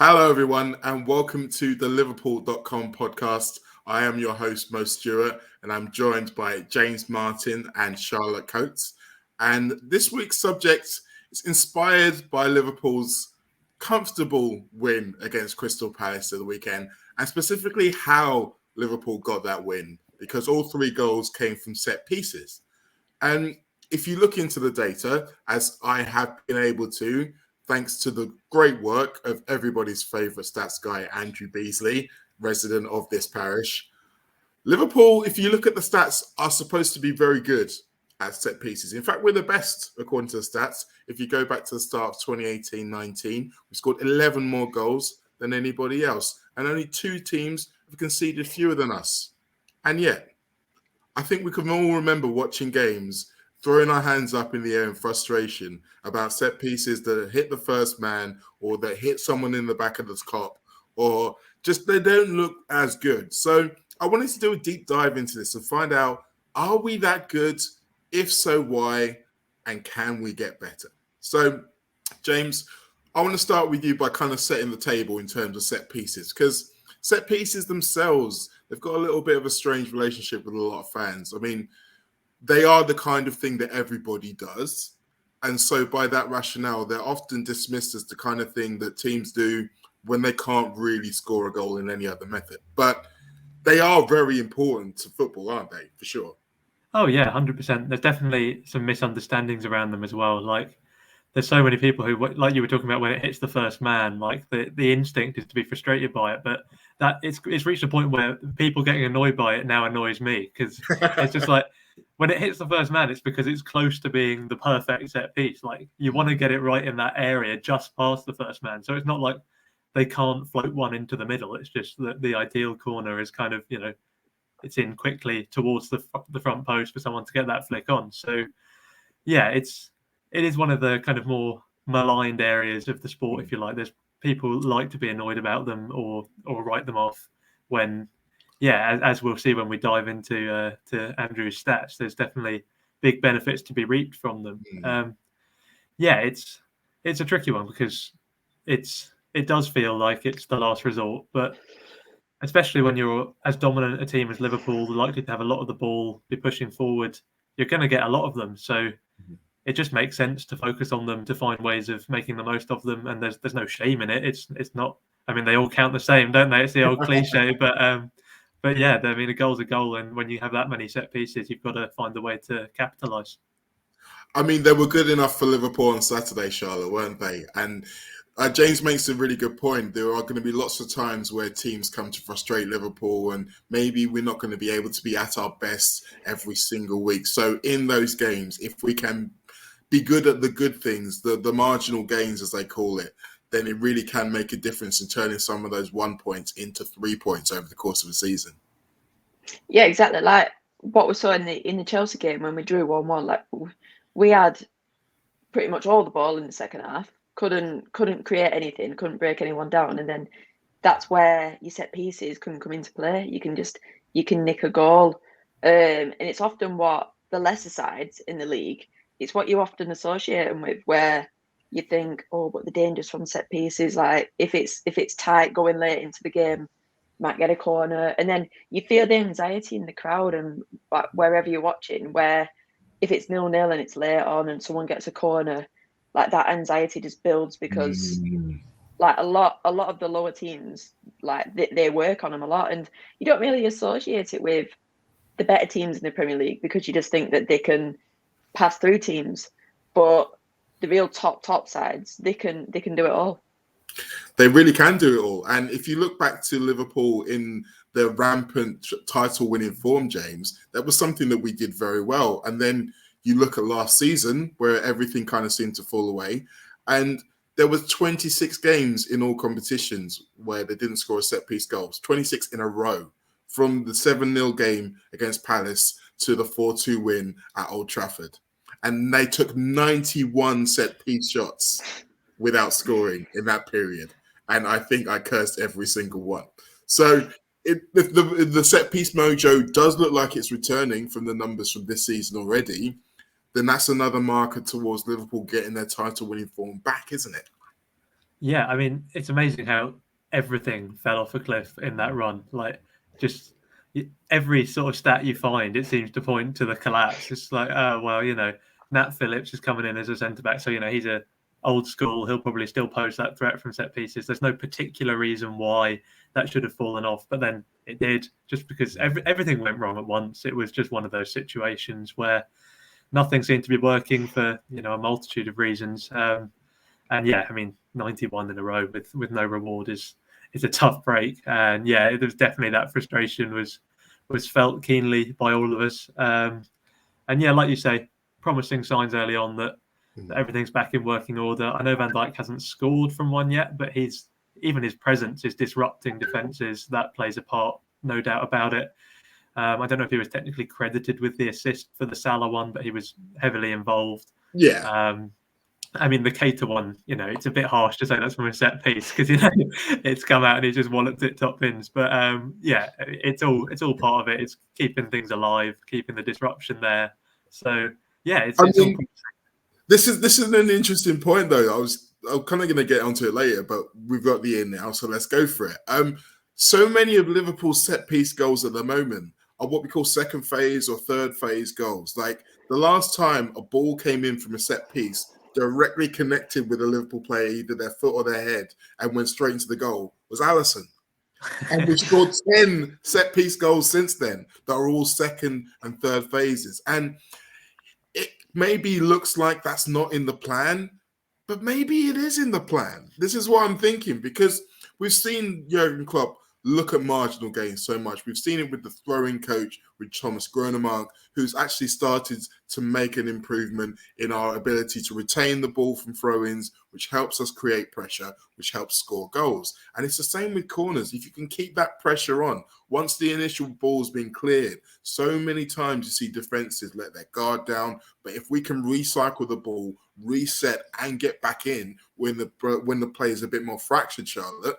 Hello, everyone, and welcome to the Liverpool.com podcast. I am your host, Mo Stewart, and I'm joined by James Martin and Charlotte Coates. And this week's subject is inspired by Liverpool's comfortable win against Crystal Palace at the weekend, and specifically how Liverpool got that win, because all three goals came from set pieces. And if you look into the data, as I have been able to, thanks to the great work of everybody's favourite stats guy, Andrew Beasley, resident of this parish, Liverpool, if you look at the stats, are supposed to be very good at set pieces. In fact, we're the best, according to the stats. If you go back to the start of 2018-19, we scored 11 more goals than anybody else. And only two teams have conceded fewer than us. And yet, I think we can all remember watching games, throwing our hands up in the air in frustration about set pieces that hit the first man or that hit someone in the back of the top, or just they don't look as good. So I wanted to do a deep dive into this and find out, are we that good? If so, why? And can we get better? So, James, I want to start with you by kind of setting the table in terms of set pieces, because set pieces themselves, they've got a little bit of a strange relationship with a lot of fans. I mean, they are the kind of thing that everybody does. And so by that rationale, they're often dismissed as the kind of thing that teams do when they can't really score a goal in any other method. But they are very important to football, aren't they? For sure. Oh, yeah, 100%. There's definitely some misunderstandings around them as well. Like, there's so many people who, like you were talking about, when it hits the first man, like the instinct is to be frustrated by it. But that it's reached a point where people getting annoyed by it now annoys me, because it's just like, when it hits the first man, it's because it's close to being the perfect set piece. Like, you want to get it right in that area just past the first man. So it's not like they can't float one into the middle. It's just that the ideal corner is kind of, it's in quickly towards the front post for someone to get that flick on. So, yeah, it is one of the kind of more maligned areas of the sport, if you like. There's people like to be annoyed about them or write them off when, as we'll see when we dive into to Andrew's stats, there's definitely big benefits to be reaped from them. It's a tricky one, because it does feel like it's the last resort, but especially when you're as dominant a team as Liverpool, likely to have a lot of the ball, be pushing forward, you're going to get a lot of them. So it just makes sense to focus on them, to find ways of making the most of them. And there's no shame in it. It's not. I mean, they all count the same, don't they? It's the old cliche, but yeah, I mean, a goal's a goal, and when you have that many set pieces, you've got to find a way to capitalise. I mean, they were good enough for Liverpool on Saturday, Charlotte, weren't they? And James makes a really good point. There are going to be lots of times where teams come to frustrate Liverpool, and maybe we're not going to be able to be at our best every single week. So in those games, if we can be good at the good things, the marginal gains, as they call it, then it really can make a difference in turning some of those 1 points into 3 points over the course of a season. Yeah, exactly. Like what we saw in the Chelsea game when we drew 1-1. Like, we had pretty much all the ball in the second half. Couldn't create anything. Couldn't break anyone down. And then that's where your set pieces can come into play. You can nick a goal, and it's often what the lesser sides in the league. It's what you often associate them with, where you think, oh, but the dangers from set pieces, like if it's tight going late into the game, might get a corner, and then you feel the anxiety in the crowd and wherever you're watching, where if it's 0-0 and it's late on and someone gets a corner, like that anxiety just builds, because like a lot of the lower teams, like they work on them a lot, and you don't really associate it with the better teams in the Premier League, because you just think that they can pass through teams, but the real top sides, they can do it all. They really can do it all. And if you look back to Liverpool in the rampant title-winning form, James, that was something that we did very well. And then you look at last season, where everything kind of seemed to fall away, and there was 26 games in all competitions where they didn't score a set-piece goals, 26 in a row, from the 7-0 game against Palace to the 4-2 win at Old Trafford. And they took 91 set-piece shots without scoring in that period. And I think I cursed every single one. So if the set-piece mojo does look like it's returning from the numbers from this season already, then that's another marker towards Liverpool getting their title-winning form back, isn't it? Yeah, I mean, it's amazing how everything fell off a cliff in that run. Like, just every sort of stat you find, it seems to point to the collapse. It's like, oh, well, Nat Phillips is coming in as a centre back. So, he's a old school. He'll probably still pose that threat from set pieces. There's no particular reason why that should have fallen off. But then it did, just because everything went wrong at once. It was just one of those situations where nothing seemed to be working for, a multitude of reasons. And yeah, I mean, 91 in a row with no reward is a tough break. And yeah, there was definitely that frustration was felt keenly by all of us. And yeah, like you say, promising signs early on that everything's back in working order. I know Van Dijk hasn't scored from one yet, but even his presence is disrupting defenses. That plays a part, no doubt about it. I don't know if he was technically credited with the assist for the Salah one, but he was heavily involved. Yeah. I mean, the Keita one, it's a bit harsh to say that's from a set piece because it's come out and he just walloped it top pins. But yeah, it's all part of it. It's keeping things alive, keeping the disruption there. So yeah, it's all. This is an interesting point though. I'm kind of going to get onto it later, but we've got the in now, so let's go for it. So many of Liverpool's set piece goals at the moment are what we call second phase or third phase goals. Like the last time a ball came in from a set piece directly connected with a Liverpool player, either their foot or their head, and went straight into the goal was Alisson. And we've scored 10 set piece goals since then that are all second and third phases. And it maybe looks like that's not in the plan, but maybe it is in the plan. This is what I'm thinking, because we've seen Jurgen Klopp look at marginal gains so much. We've seen it with the throwing coach, with Thomas Gronemark, who's actually started to make an improvement in our ability to retain the ball from throw-ins, which helps us create pressure, which helps score goals. And it's the same with corners. If you can keep that pressure on, once the initial ball's been cleared, so many times you see defenses let their guard down. But if we can recycle the ball, reset, and get back in when the play is a bit more fractured, Charlotte,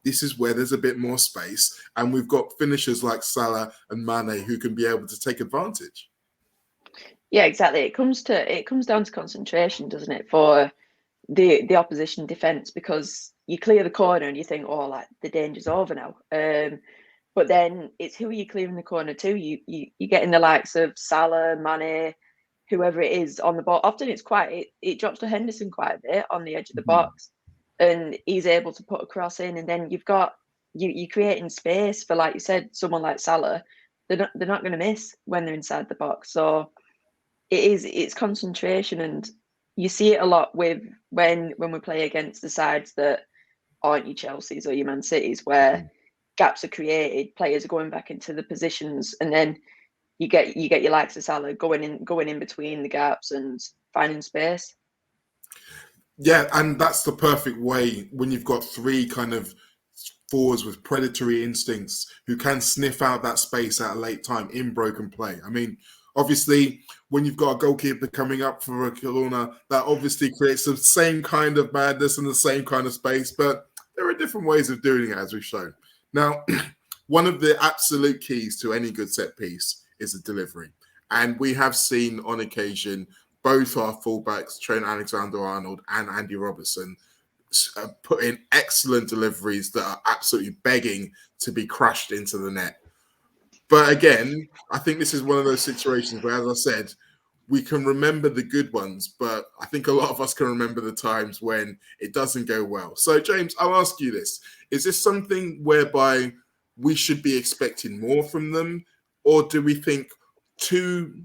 this is where there's a bit more space, and we've got finishers like Salah and Mane who can be able to take advantage. Yeah, exactly. It comes down to concentration, doesn't it, for the opposition defense, because you clear the corner and you think, oh, like the danger's over now. But then it's who are you clearing the corner to? You get in the likes of Salah, Mane, whoever it is on the ball. Often it drops to Henderson quite a bit on the edge of the box. And he's able to put a cross in, and then you've got you creating space for, like you said, someone like Salah. They're not going to miss when they're inside the box. So it's concentration, and you see it a lot with when we play against the sides that aren't your Chelseas or your Man Cities, where gaps are created, players are going back into the positions, and then you get your likes of Salah going in between the gaps and finding space. Yeah, and that's the perfect way when you've got three kind of forwards with predatory instincts who can sniff out that space at a late time in broken play. I mean, obviously, when you've got a goalkeeper coming up for a corner, that obviously creates the same kind of madness and the same kind of space, but there are different ways of doing it, as we've shown. Now, one of the absolute keys to any good set piece is the delivery. And we have seen on occasion both our fullbacks, Trent Alexander-Arnold and Andy Robertson, put in excellent deliveries that are absolutely begging to be crushed into the net. But again, I think this is one of those situations where, as I said, we can remember the good ones, but I think a lot of us can remember the times when it doesn't go well. So, James, I'll ask you this. Is this something whereby we should be expecting more from them? Or do we think 2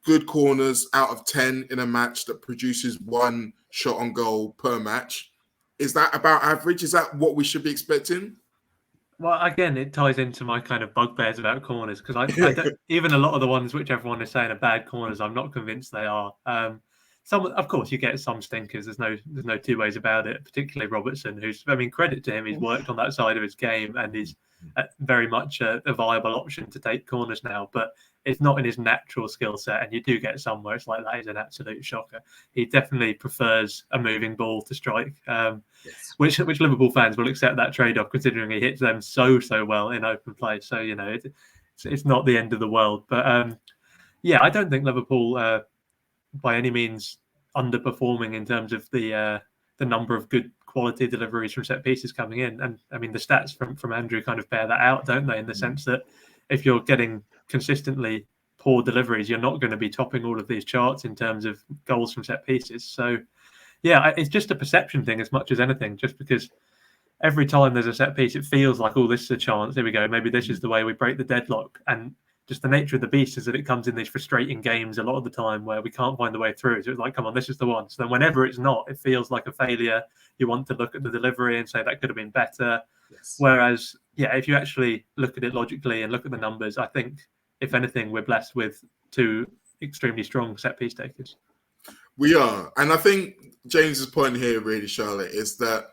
good corners out of 10 in a match that produces 1 shot on goal per match, is that about average? Is that what we should be expecting? Well, again, it ties into my kind of bugbears about corners, because I don't, even a lot of the ones which everyone is saying are bad corners, I'm not convinced they are. Some, of course, you get some stinkers. There's no two ways about it. Particularly Robertson, credit to him. He's worked on that side of his game and he's very much a viable option to take corners now. But it's not in his natural skill set, and you do get some where it's like that is an absolute shocker. He definitely prefers a moving ball to strike, which Liverpool fans will accept that trade-off, considering he hits them so well in open play. So it's not the end of the world. But yeah, I don't think Liverpool by any means underperforming in terms of the the number of good quality deliveries from set pieces coming in. And I mean, the stats from Andrew kind of bear that out, don't they? In the sense that if you're getting consistently poor deliveries, you're not going to be topping all of these charts in terms of goals from set pieces. So yeah, it's just a perception thing as much as anything, just because every time there's a set piece, it feels like, oh, this is a chance. Here we go. Maybe this is the way we break the deadlock. And just the nature of the beast is that it comes in these frustrating games a lot of the time where we can't find the way through. So it's like, come on, this is the one. So then whenever it's not, it feels like a failure. You want to look at the delivery and say that could have been better. Yes. Whereas, yeah, if you actually look at it logically and look at the numbers, I think, if anything, we're blessed with two extremely strong set piece takers. We are. And I think James's point here, really, Charlotte, is that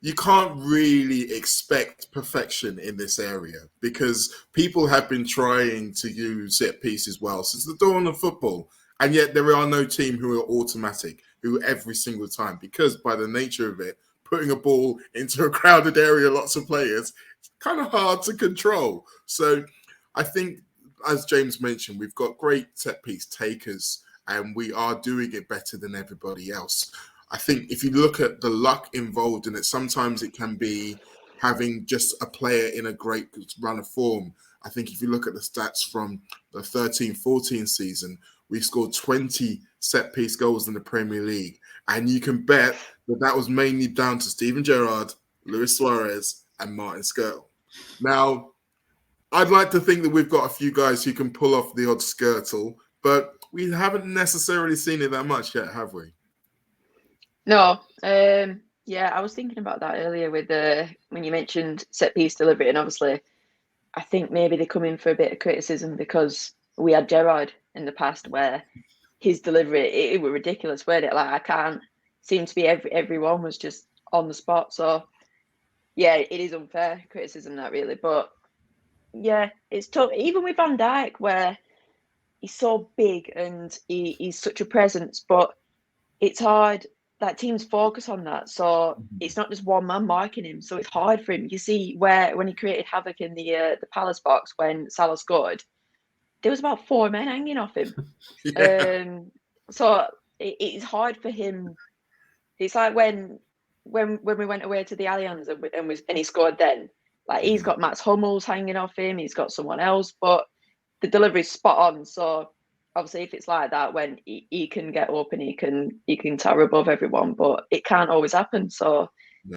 you can't really expect perfection in this area because people have been trying to use set pieces well since the dawn of football. And yet there are no team who are automatic, who every single time, because by the nature of it, putting a ball into a crowded area, lots of players, it's kind of hard to control. So I think, as James mentioned, we've got great set piece takers and we are doing it better than everybody else. I think if you look at the luck involved in it, sometimes it can be having just a player in a great run of form. I think if you look at the stats from the 13-14 season, we scored 20 set-piece goals in the Premier League. And you can bet that was mainly down to Steven Gerrard, Luis Suarez, and Martin Skirtle. Now, I'd like to think that we've got a few guys who can pull off the odd Skirtle, but we haven't necessarily seen it that much yet, have we? No, yeah, I was thinking about that earlier with when you mentioned set piece delivery, and obviously, I think maybe they come in for a bit of criticism because we had Gerrard in the past where his delivery it was ridiculous, weren't it? Like I can't seem to be everyone was just on the spot. So yeah, it is unfair criticism that really, but yeah, it's tough. Even with Van Dijk, where he's so big and he's such a presence, but it's hard. Like teams focus on that, so it's not just one man marking him. So it's hard for him. You see, when he created havoc in the Palace box when Salah scored, there was about 4 men hanging off him. Yeah. So it's hard for him. It's like when we went away to the Allianz and he scored then. Like he's got Max Hummels hanging off him. He's got someone else, but the delivery's spot on. So obviously, if it's like that, when he can get up and he can tower above everyone, but it can't always happen. So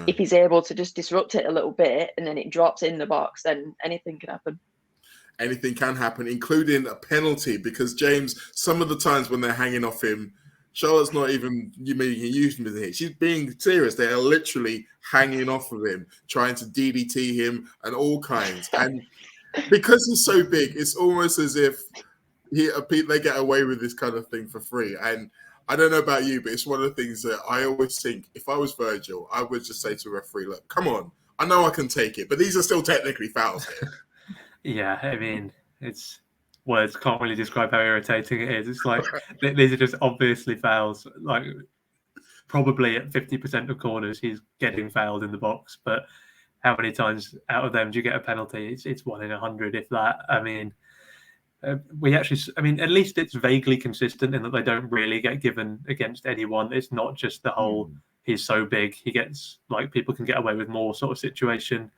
if he's able to just disrupt it a little bit and then it drops in the box, then anything can happen. Anything can happen, including a penalty, because James, some of the times when they're hanging off him, Charlotte's not even using it. She's being serious. They are literally hanging off of him, trying to DDT him and all kinds. And because he's so big, it's almost as if they get away with this kind of thing for free. And I don't know about you, but it's one of the things that I always think, if I was Virgil, I would just say to a referee, look, come on, I know I can take it, but these are still technically fouls here. Yeah, I mean, words can't really describe how irritating it is. It's like, these are just obviously fouls. Like, probably at 50% of corners, he's getting fouled in the box, but how many times out of them do you get a penalty? It's 1 in 100, if that. I mean, at least it's vaguely consistent in that they don't really get given against anyone. It's not just the whole he's so big, he gets like people can get away with more sort of situation.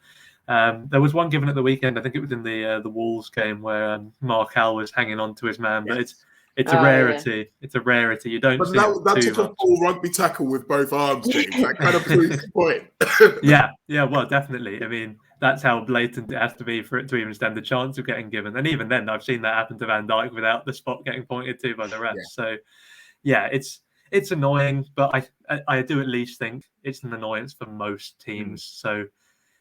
There was one given at the weekend, I think it was in the Wolves game, where Marginal was hanging on to his man, but it's a rarity. Yeah. It's a rarity. You don't. But see that took a full rugby tackle with both arms, James. That kind of proves the point. yeah, well, definitely. I mean, that's how blatant it has to be for it to even stand a chance of getting given. And even then, I've seen that happen to Van Dijk without the spot getting pointed to by the refs. Yeah. So, yeah, it's annoying, but I do at least think it's an annoyance for most teams. So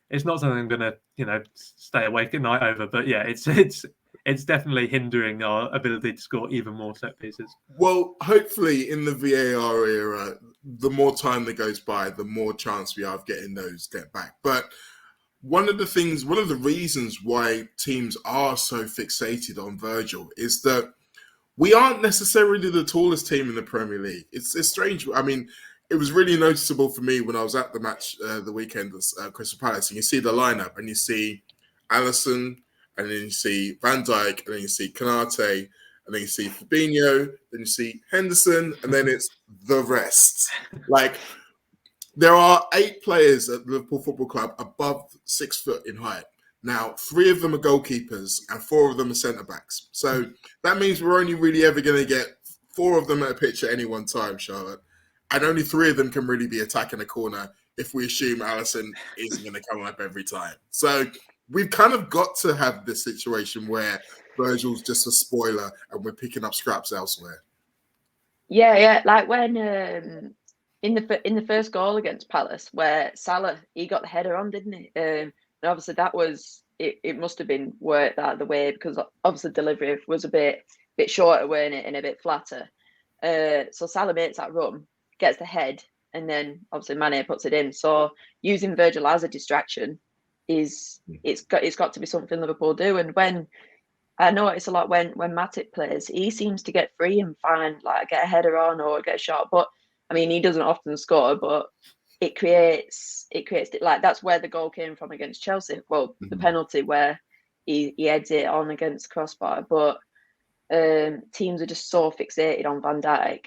it's not something I'm going to, stay awake at night over. But yeah, it's definitely hindering our ability to score even more set pieces. Well, hopefully in the VAR era, the more time that goes by, the more chance we have of getting those get back. But one of the reasons why teams are so fixated on Virgil is that we aren't necessarily the tallest team in the Premier League. It's strange. I mean, it was really noticeable for me when I was at the match the weekend at Crystal Palace, and you see the lineup, and you see Alisson, and then you see Van Dijk, and then you see Konate, and then you see Fabinho, then you see Henderson, and then it's the rest. Like, There are 8 players at Liverpool Football Club above 6 foot in height. Now, 3 of them are goalkeepers and 4 of them are centre-backs. So that means we're only really ever going to get 4 of them at a pitch at any one time, Charlotte. And only 3 of them can really be attacking a corner if we assume Alisson isn't going to come up every time. So we've kind of got to have this situation where Virgil's just a spoiler and we're picking up scraps elsewhere. Yeah. Like when in the first goal against Palace, where Salah, he got the header on, didn't he? And obviously that was it must have been worked out of the way, because obviously delivery was a bit shorter, weren't it, and a bit flatter. So Salah makes that run, gets the head, and then obviously Mane puts it in. So using Virgil as a distraction it's got to be something Liverpool do. And when I notice a lot when Matip plays, he seems to get free and find, like, get a header on or get a shot. But I mean, he doesn't often score, but it creates like, that's where the goal came from against Chelsea. Well, the penalty where he heads it on against crossbar. But teams are just so fixated on Van Dijk.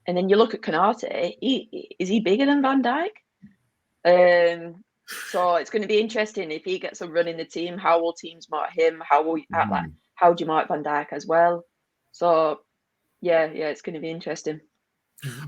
And then you look at Konate, is he bigger than Van Dijk? So it's going to be interesting if he gets a run in the team. How will teams mark him? How do you mark Van Dijk as well? So yeah, it's going to be interesting.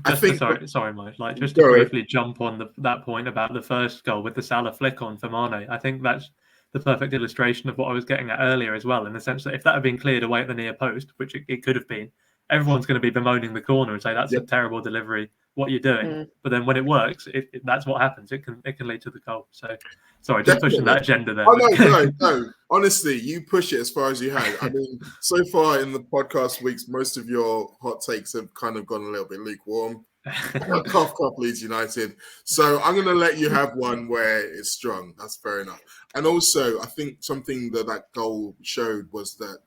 Sorry, Mike. Like, just to briefly jump on that point about the first goal with the Salah flick on for Mane, I think that's the perfect illustration of what I was getting at earlier as well, in the sense that if that had been cleared away at the near post, which it could have been, everyone's going to be bemoaning the corner and say that's a terrible delivery. What you're doing, but then when it works, that's what happens. It can lead to the goal. So, sorry, just pushing that agenda there. Oh no. Honestly, you push it as far as you have. I mean, so far in the podcast weeks, most of your hot takes have kind of gone a little bit lukewarm. Cough, Leeds United. So I'm going to let you have one where it's strong. That's fair enough. And also, I think something that goal showed was that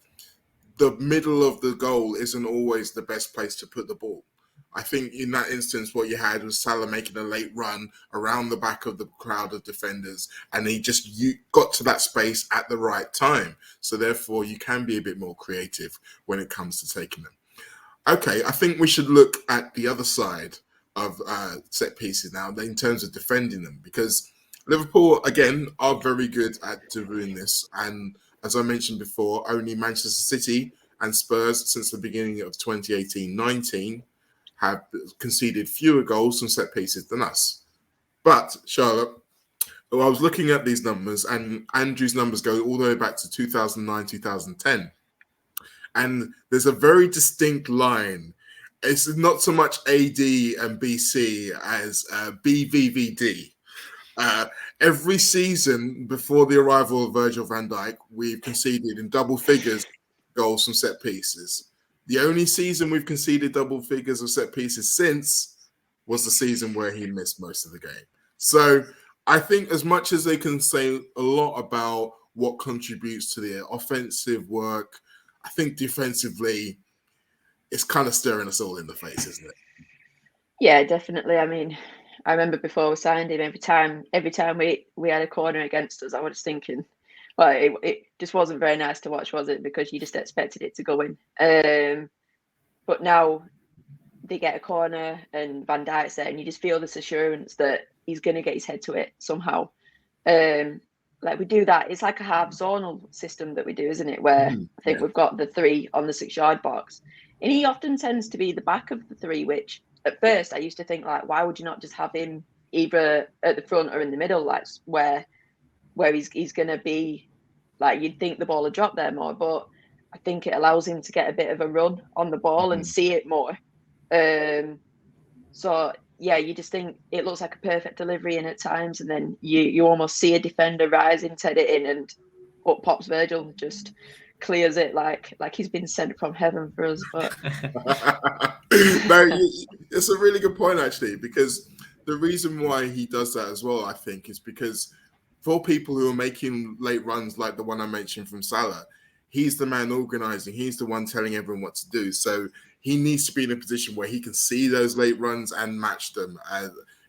the middle of the goal isn't always the best place to put the ball. I think in that instance, what you had was Salah making a late run around the back of the crowd of defenders, and he just got to that space at the right time. So therefore, you can be a bit more creative when it comes to taking them. Okay, I think we should look at the other side of set pieces now in terms of defending them, because Liverpool, again, are very good at doing this. And as I mentioned before, only Manchester City and Spurs since the beginning of 2018-19 have conceded fewer goals from set pieces than us. But, Charlotte, I was looking at these numbers, and Andrew's numbers go all the way back to 2009-2010. And there's a very distinct line. It's not so much AD and BC as BVVD. Every season before the arrival of Virgil van Dijk, we've conceded in double figures goals from set pieces. The only season we've conceded double figures of set pieces since was the season where he missed most of the game. So I think as much as they can say a lot about what contributes to their offensive work, I think defensively it's kind of staring us all in the face, isn't it? Yeah, definitely. I mean, I remember before we signed him, every time we had a corner against us, I was thinking, well, it just wasn't very nice to watch, was it? Because you just expected it to go in. But now they get a corner and Van Dijk's there, and you just feel this assurance that he's going to get his head to it somehow. Like we do that. It's like a half zonal system that we do, isn't it? Where I think we've got the 3 on the 6-yard box. And he often tends to be the back of the 3, which at first I used to think, like, why would you not just have him either at the front or in the middle, like where he's going to be, like, you'd think the ball would drop there more, but I think it allows him to get a bit of a run on the ball and see it more. So yeah, you just think it looks like a perfect delivery in at times, and then you almost see a defender rising, head it in, and up pops Virgil, just clears it like he's been sent from heaven for us. But no, it's a really good point actually, because the reason why he does that as well, I think, is because for people who are making late runs like the one I mentioned from Salah, he's the man organising. He's the one telling everyone what to do. So he needs to be in a position where he can see those late runs and match them.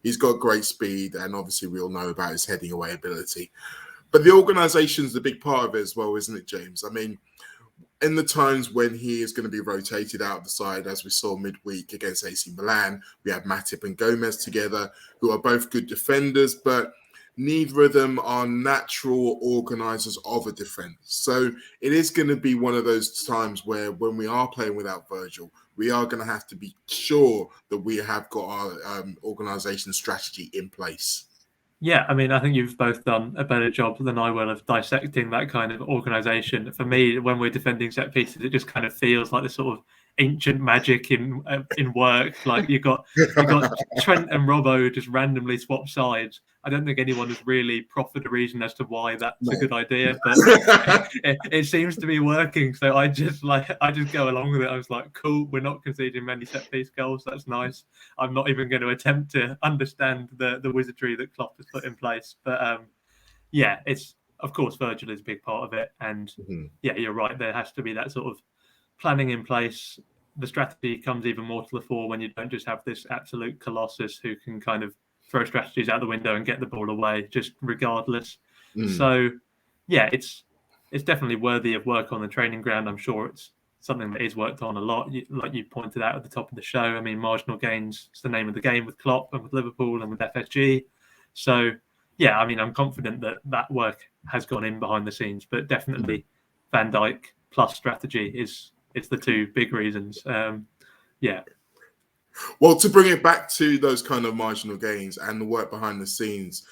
He's got great speed, and obviously we all know about his heading away ability. But the organisation's the big part of it as well, isn't it, James? I mean, in the times when he is going to be rotated out of the side, as we saw midweek against AC Milan, we have Matip and Gomez together, who are both good defenders, but neither of them are natural organisers of a defence. So it is going to be one of those times where when we are playing without Virgil, we are going to have to be sure that we have got our organisation strategy in place. Yeah, I mean, I think you've both done a better job than I will of dissecting that kind of organisation. For me, when we're defending set pieces, it just kind of feels like this sort of ancient magic in work. Like you've got Trent and Robbo just randomly swap sides. I don't think anyone has really proffered a reason as to why that's a good idea, but it seems to be working. So I just go along with it. I was like, cool, we're not conceding many set piece goals. That's nice. I'm not even going to attempt to understand the wizardry that Klopp has put in place. But yeah, it's of course Virgil is a big part of it, and yeah, you're right. There has to be that sort of planning in place. The strategy comes even more to the fore when you don't just have this absolute colossus who can kind of throw strategies out the window and get the ball away just regardless. So yeah, it's definitely worthy of work on the training ground. I'm sure it's something that is worked on a lot, like you pointed out at the top of the show. I mean, marginal gains is the name of the game with Klopp and with Liverpool and with FSG. So yeah, I mean, I'm confident that work has gone in behind the scenes, but definitely Van Dijk plus strategy is the two big reasons. Yeah. Well, to bring it back to those kind of marginal gains and the work behind the scenes,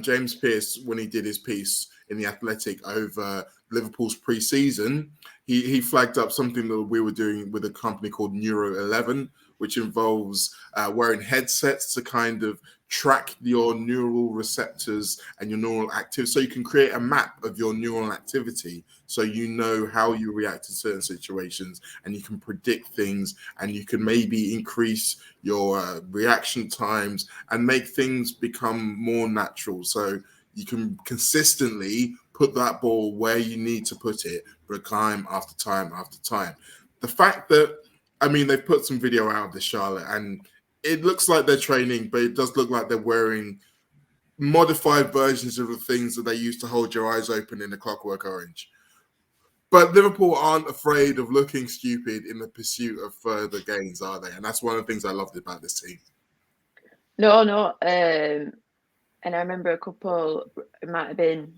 James Pearce, when he did his piece in The Athletic over Liverpool's pre-season, he flagged up something that we were doing with a company called Neuro 11, which involves wearing headsets to kind of track your neural receptors and your neural activity. So you can create a map of your neural activity so you know how you react to certain situations and you can predict things and you can maybe increase your reaction times and make things become more natural. So you can consistently put that ball where you need to put it for time after time after time. The fact that, I mean, they've put some video out of this, Charlotte, and it looks like they're training, but it does look like they're wearing modified versions of the things that they used to hold your eyes open in the Clockwork Orange. But Liverpool aren't afraid of looking stupid in the pursuit of further gains, are they? And that's one of the things I loved about this team. No. And I remember a couple, it might have been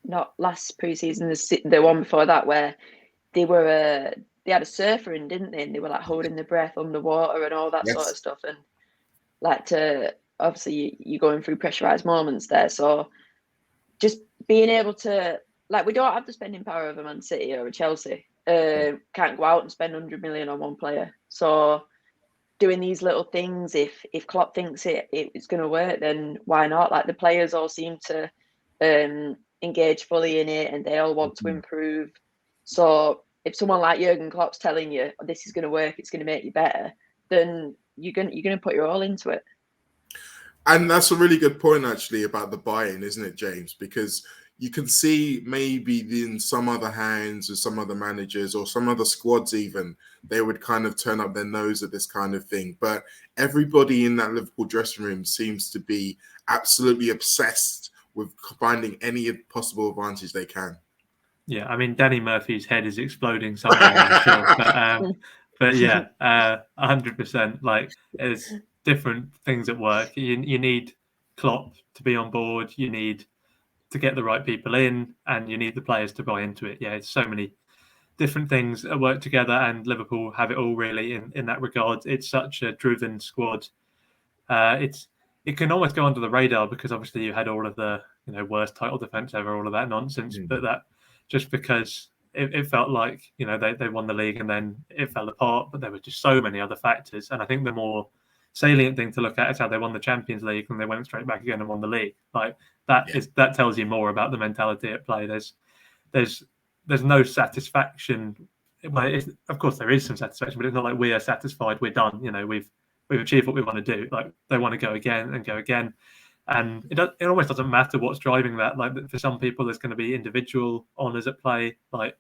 not last pre-season, the one before that, where they had a surfer in, didn't they? And they were like holding their breath underwater and all that sort of stuff. And like obviously you're going through pressurized moments there. So just being able to, like, we don't have the spending power of a Man City or a Chelsea. Can't go out and spend 100 million on one player. So doing these little things, if Klopp thinks it's going to work, then why not? Like, the players all seem to engage fully in it and they all want to improve. So if someone like Jurgen Klopp's telling you, oh, this is going to work, it's going to make you better, then you're going to put your all into it. And that's a really good point, actually, about the buy-in, isn't it, James? Because you can see maybe in some other hands or some other managers or some other squads even, they would kind of turn up their nose at this kind of thing. But everybody in that Liverpool dressing room seems to be absolutely obsessed with finding any possible advantage they can. Yeah, I mean, Danny Murphy's head is exploding somewhere, I'm sure. But yeah, 100%. Like, there's different things at work. You need Klopp to be on board. You need to get the right people in, and you need the players to buy into it. Yeah, it's so many different things that work together, and Liverpool have it all really in that regard. It's such a driven squad. It can almost go under the radar because obviously you had all of the worst title defense ever, all of that nonsense, but that just because it felt like they won the league and then it fell apart, but there were just so many other factors. And I think the more salient thing to look at is how they won the Champions League and they went straight back again and won the league. Like that tells you more about the mentality at play. There's no satisfaction. Well, of course there is some satisfaction, but it's not like we are satisfied, we're done. We've achieved what we want to do. Like, they want to go again and go again. And it almost doesn't matter what's driving that. Like, for some people, there's going to be individual honours at play. Like,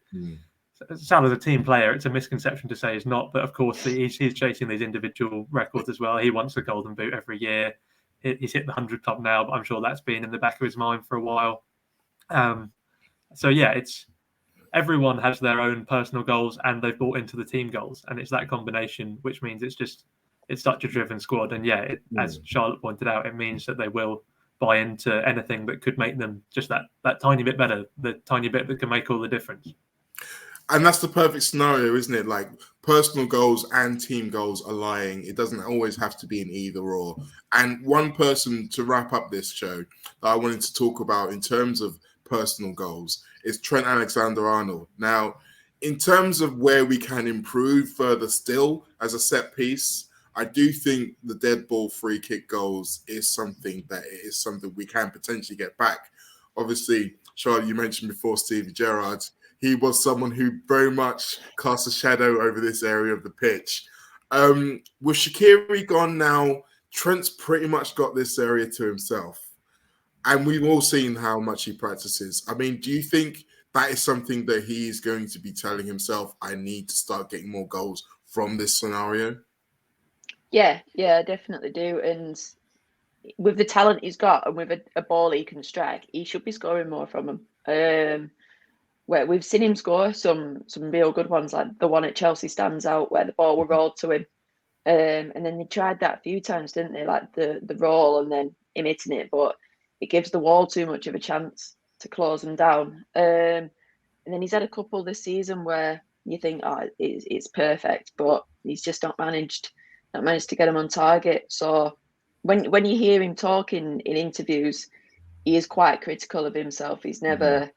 Salah's a team player. It's a misconception to say he's not. But, of course, he's chasing these individual records as well. He wants a golden boot every year. He's hit the 100 club now, but I'm sure that's been in the back of his mind for a while. So, yeah, everyone has their own personal goals and they've bought into the team goals, and it's that combination, which means it's such a driven squad. And as Charlotte pointed out, it means that they will buy into anything that could make them just that tiny bit better, the tiny bit that can make all the difference. And that's the perfect scenario, isn't it? Like, personal goals and team goals aligning. It doesn't always have to be an either or. And one person to wrap up this show that I wanted to talk about in terms of personal goals is Trent Alexander-Arnold. Now, in terms of where we can improve further still as a set piece, I do think the dead ball free kick goals is something we can potentially get back. Obviously, Charlie, you mentioned before Stevie Gerrard. He was someone who very much cast a shadow over this area of the pitch. With Shaqiri gone now, Trent's pretty much got this area to himself. And we've all seen how much he practices. I mean, do you think that is something that he's going to be telling himself, I need to start getting more goals from this scenario? Yeah, I definitely do. And with the talent he's got and with a ball he can strike, he should be scoring more from him. Where we've seen him score some real good ones, like the one at Chelsea stands out where the ball were rolled to him. And then they tried that a few times, didn't they? Like the roll and then him hitting it, but it gives the wall too much of a chance to close them down. And then he's had a couple this season where you think, oh, it's perfect, but he's just not managed to get him on target. So when you hear him talking in interviews, he is quite critical of himself. He's never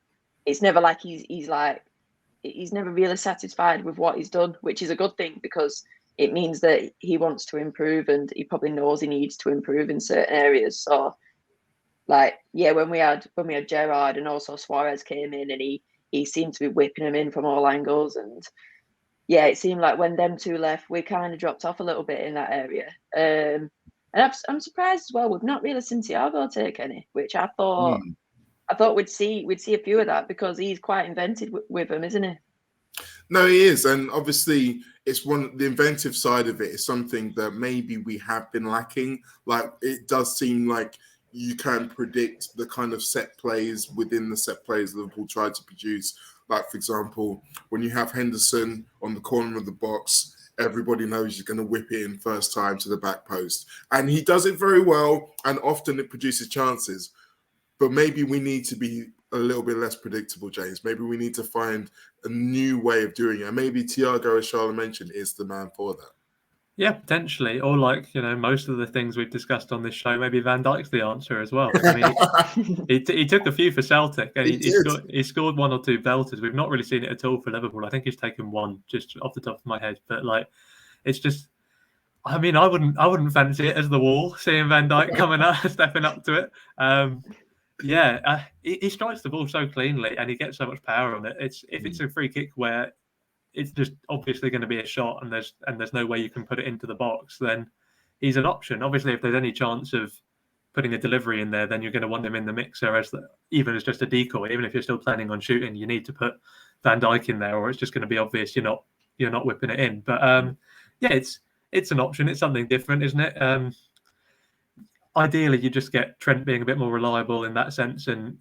it's never like he's never really satisfied with what he's done, which is a good thing because it means that he wants to improve and he probably knows he needs to improve in certain areas. So when we had Gerrard and also Suarez came in and he seemed to be whipping him in from all angles, and it seemed like when them two left, we kind of dropped off a little bit in that area. And I'm surprised as well. We've not really seen Thiago take any, which I thought we'd see a few of that because he's quite inventive with them, isn't he? No, he is, and obviously, the inventive side of it is something that maybe we have been lacking. Like, it does seem like you can predict the kind of set plays within the set plays Liverpool tried to produce. Like, for example, when you have Henderson on the corner of the box, everybody knows you're going to whip it in first time to the back post, and he does it very well, and often it produces chances. But maybe we need to be a little bit less predictable, James. Maybe we need to find a new way of doing it. And maybe Thiago, as Charlotte mentioned, is the man for that. Yeah, potentially. Or most of the things we've discussed on this show, maybe Van Dijk's the answer as well. I mean, he took a few for Celtic and he scored one or two belters. We've not really seen it at all for Liverpool. I think he's taken one just off the top of my head. But it's just, I mean, I wouldn't fancy it as the wall, seeing Van Dijk coming up, stepping up to it. He strikes the ball so cleanly and he gets so much power on it. If it's a free kick where it's just obviously going to be a shot and there's no way you can put it into the box, then he's an option. Obviously, if there's any chance of putting a delivery in there, then you're going to want him in the mixer even as just a decoy. Even if you're still planning on shooting, you need to put Van Dijk in there, or it's just going to be obvious you're not whipping it in. But it's an option. It's something different, isn't it? Ideally, you just get Trent being a bit more reliable in that sense. And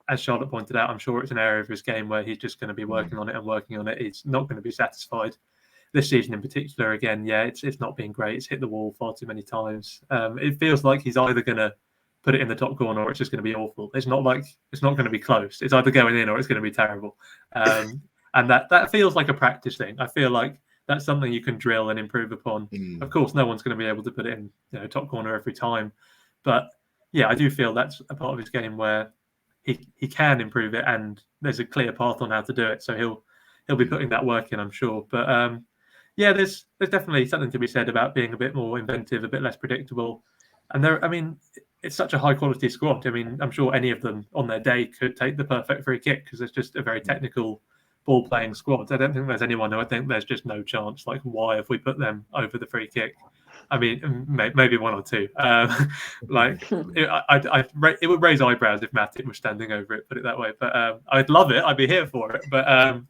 as Charlotte pointed out, I'm sure it's an area of his game where he's just going to be working on it. He's not going to be satisfied this season in particular. Again, it's not been great. It's hit the wall far too many times. It feels like he's either going to put it in the top corner or it's just going to be awful. It's not going to be close. It's either going in or it's going to be terrible. And that feels like a practice thing. I feel like that's something you can drill and improve upon. Of course, no one's going to be able to put it in top corner every time. But I do feel that's a part of his game where he can improve it and there's a clear path on how to do it. So he'll be putting that work in, I'm sure. But there's definitely something to be said about being a bit more inventive, a bit less predictable. And it's such a high quality squad. I mean, I'm sure any of them on their day could take the perfect free kick because it's just a very technical ball playing squad. I don't think there's anyone who I think there's just no chance. Like, why have we put them over the free kick? I mean, maybe one or two. It would raise eyebrows if Matip was standing over it, put it that way. But I'd love it. I'd be here for it. But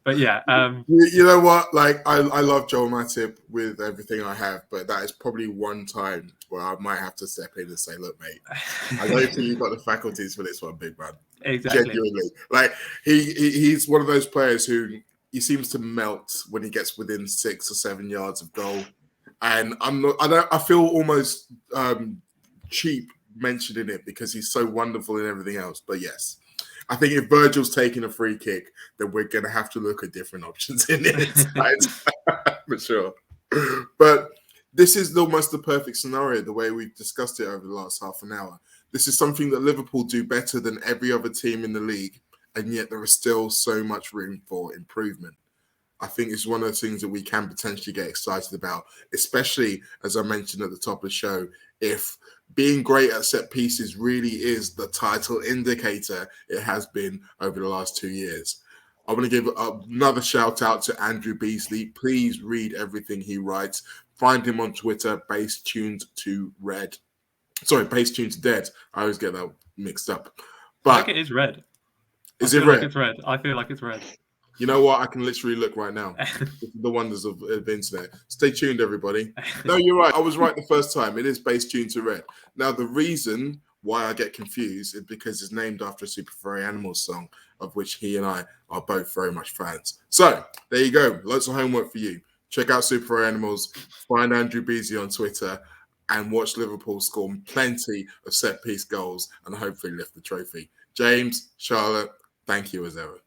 But yeah, you know what? Like, I love Joel Matip with everything I have, but that is probably one time where I might have to step in and say, look, mate, I don't think you've got the faculties for this one, big man. exactly. Genuinely. Like, he's one of those players who he seems to melt when he gets within 6 or 7 yards of goal. And I feel almost cheap mentioning it because he's so wonderful in everything else. But yes, I think if Virgil's taking a free kick, then we're going to have to look at different options in it. For sure. But this is almost the perfect scenario, the way we've discussed it over the last half an hour. This is something that Liverpool do better than every other team in the league, and yet there is still so much room for improvement. I think it's one of those things that we can potentially get excited about, especially, as I mentioned at the top of the show, if being great at set pieces really is the title indicator it has been over the last 2 years. I want to give another shout out to Andrew Beasley. Please read everything he writes. Find him on Twitter, Basetuned to Red. Sorry, Basetuned to Dead. I always get that mixed up. But I think it is red. Is it red? Like it's red. I feel like it's red. You know what? I can literally look right now. The wonders of the internet. Stay tuned, everybody. No, you're right. I was right the first time. It is Basetuned to Red. Now, the reason why I get confused is because it's named after a Super Furry Animals song, of which he and I are both very much fans. So, there you go. Lots of homework for you. Check out Super Furry Animals. Find Andrew Beasley on Twitter. And watch Liverpool score plenty of set-piece goals and hopefully lift the trophy. James, Charlotte, thank you as ever.